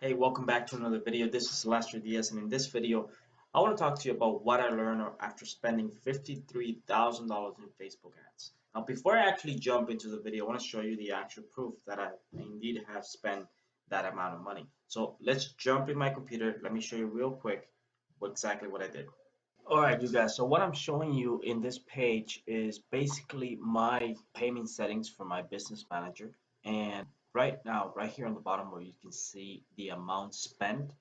Hey, welcome back to another video. This is Lester Diaz, and in this video, I want to talk to you about what I learned after spending $53,000 in Facebook ads. Now, before I actually jump into the video, I want to show you the actual proof that I indeed have spent that amount of money. So let's jump in my computer. Let me show you real quick exactly what I did. All right, you guys. So what I'm showing you in this page is basically my payment settings for my business manager. And right now, right here on the bottom where you can see the amount spent,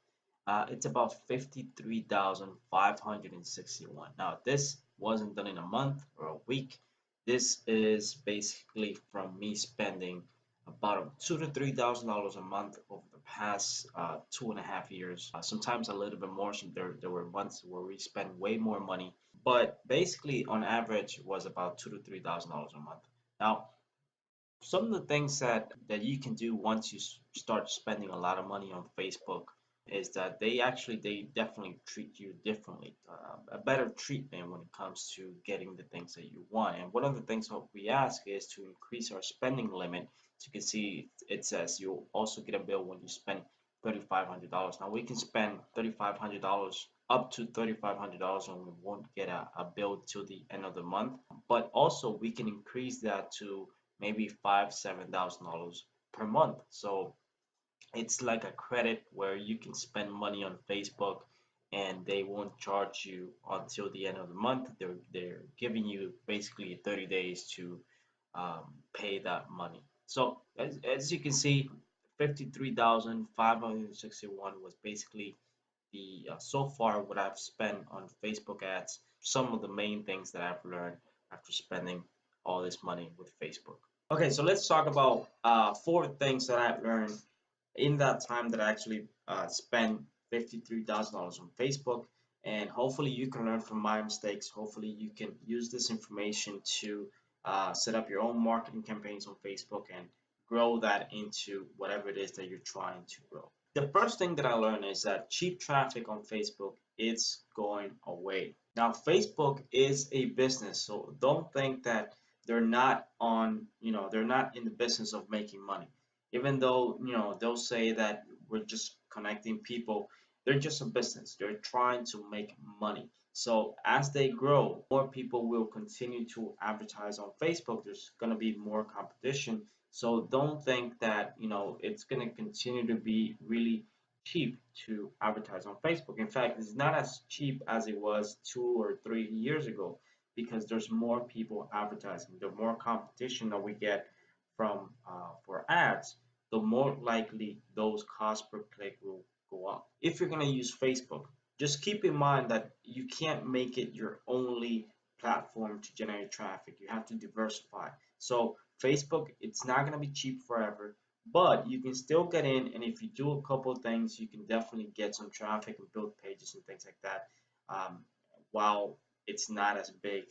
it's about 53,561. Now, this wasn't done in a month or a week. This is basically from me spending about $2,000 to $3,000 a month over the past 2.5 years. Sometimes a little bit more. So there were months where we spent way more money, but basically on average it was about $2,000 to $3,000 a month. Now, some of the things that you can do once you start spending a lot of money on Facebook is that they definitely treat you differently, a better treatment when it comes to getting the things that you want. And one of the things what we ask is to increase our spending limit. So you can see it says you'll also get a bill when you spend $3,500. Now we can spend $3,500 up to $3,500 and we won't get a bill till the end of the month. But also we can increase that to maybe $7,000 per month. So it's like a credit where you can spend money on Facebook and they won't charge you until the end of the month. They're giving you basically 30 days to pay that money. So as you can see, 53,561 was basically the so far what I've spent on Facebook ads. Some of the main things that I've learned after spending all this money with Facebook. Okay, so let's talk about four things that I've learned in that time that I actually spent $53,000 on Facebook. And hopefully you can learn from my mistakes. Hopefully you can use this information to set up your own marketing campaigns on Facebook and grow that into whatever it is that you're trying to grow. The first thing that I learned is that cheap traffic on Facebook is going away. Now, Facebook is a business, so don't think that they're not on, they're not in the business of making money. Even though, they'll say that we're just connecting people, they're just a business. They're trying to make money. So as they grow, more people will continue to advertise on Facebook. There's going to be more competition. So don't think that, it's going to continue to be really cheap to advertise on Facebook. In fact, it's not as cheap as it was 2 or 3 years ago because there's more people advertising. The more competition that we get from for ads, the more likely those costs per click will go up. If you're going to use Facebook, just keep in mind that you can't make it your only platform to generate traffic. You have to diversify. So Facebook, it's not going to be cheap forever, but you can still get in, and if you do a couple of things, you can definitely get some traffic and build pages and things like that. While it's not as big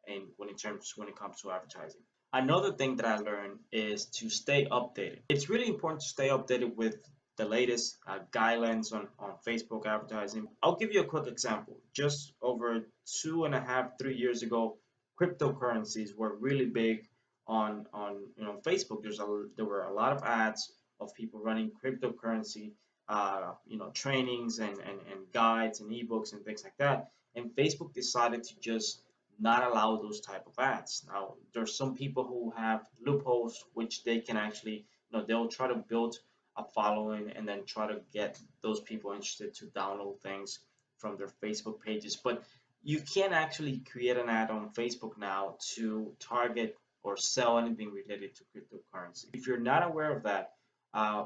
in when it comes to advertising. Another thing that I learned is to stay updated. It's really important to stay updated with the latest guidelines on Facebook advertising. I'll give you a quick example. Just over 2.5, 3 years ago, cryptocurrencies were really big on Facebook. There were a lot of ads of people running cryptocurrency, trainings and guides and ebooks and things like that. And Facebook decided to just not allow those type of ads. Now, there's some people who have loopholes which they can actually, they'll try to build a following and then try to get those people interested to download things from their Facebook pages. But you can't actually create an ad on Facebook now to target or sell anything related to cryptocurrency. If you're not aware of that,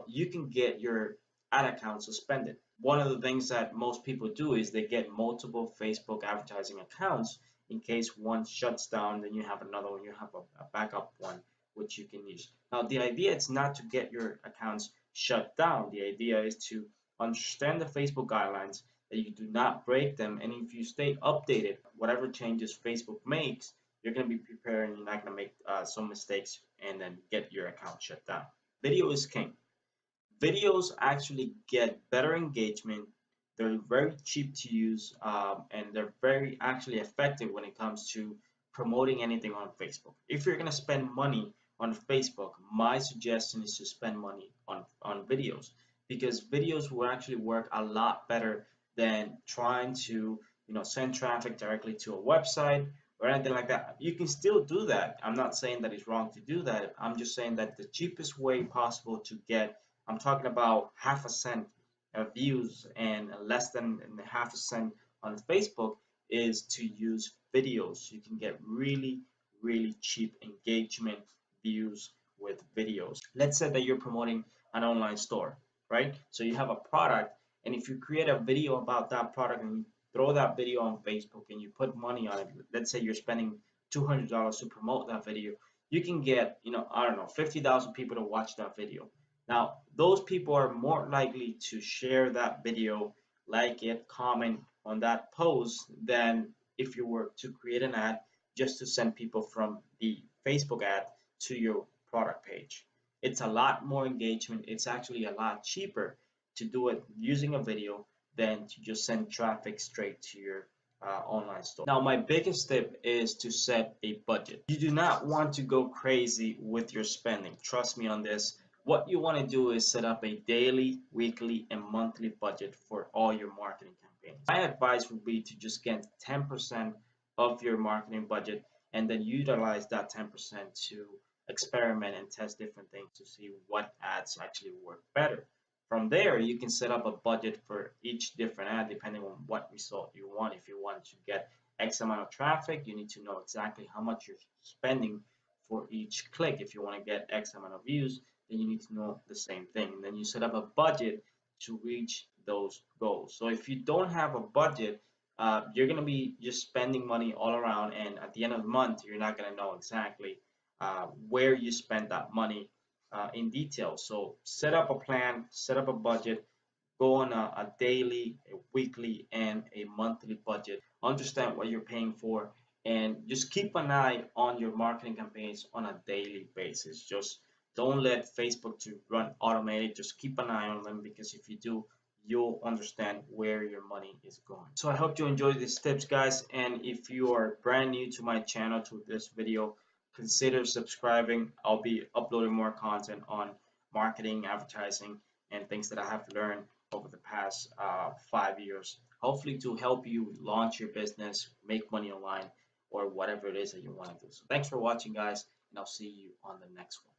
you can get your ad account suspended. One of the things that most people do is they get multiple Facebook advertising accounts in case one shuts down, then you have another one, you have a backup one which you can use. Now, the idea is not to get your accounts shut down. The idea is to understand the Facebook guidelines, that you do not break them, and if you stay updated, whatever changes Facebook makes, you're going to be prepared and you're not going to make some mistakes and then get your account shut down. Video is king. Videos actually get better engagement. They're very cheap to use, and they're very actually effective when it comes to promoting anything on Facebook. If you're going to spend money on Facebook, my suggestion is to spend money on videos. because videos will actually work a lot better than trying to send traffic directly to a website or anything like that. You can still do that. I'm not saying that it's wrong to do that. I'm just saying that the cheapest way possible to get, I'm talking about half a cent views and less than half a cent on Facebook, is to use videos. You can get really, really cheap engagement views with videos. Let's say that you're promoting an online store, right? So you have a product, and if you create a video about that product and you throw that video on Facebook and you put money on it, let's say you're spending $200 to promote that video, you can get, I don't know, 50,000 people to watch that video. Now, those people are more likely to share that video, like it, comment on that post, than if you were to create an ad just to send people from the Facebook ad to your product page. It's a lot more engagement. It's actually a lot cheaper to do it using a video than to just send traffic straight to your online store. Now, my biggest tip is to set a budget. You do not want to go crazy with your spending. Trust me on this. What you want to do is set up a daily, weekly, and monthly budget for all your marketing campaigns. My advice would be to just get 10% of your marketing budget and then utilize that 10% to experiment and test different things to see what ads actually work better. From there, you can set up a budget for each different ad depending on what result you want. If you want to get X amount of traffic, you need to know exactly how much you're spending for each click. If you want to get X amount of views, then you need to know the same thing. And then you set up a budget to reach those goals. So if you don't have a budget, you're going to be just spending money all around, and at the end of the month, you're not going to know exactly where you spent that money in detail. So set up a plan, set up a budget, go on a daily, a weekly, and a monthly budget. Understand what you're paying for, and just keep an eye on your marketing campaigns on a daily basis. Just don't let Facebook to run automated. Just keep an eye on them, because if you do, you'll understand where your money is going. So I hope you enjoyed these tips, guys. And if you are brand new to my channel, to this video, consider subscribing. I'll be uploading more content on marketing, advertising, and things that I have learned over the past 5 years, hopefully to help you launch your business, make money online, or whatever it is that you want to do. So thanks for watching, guys, and I'll see you on the next one.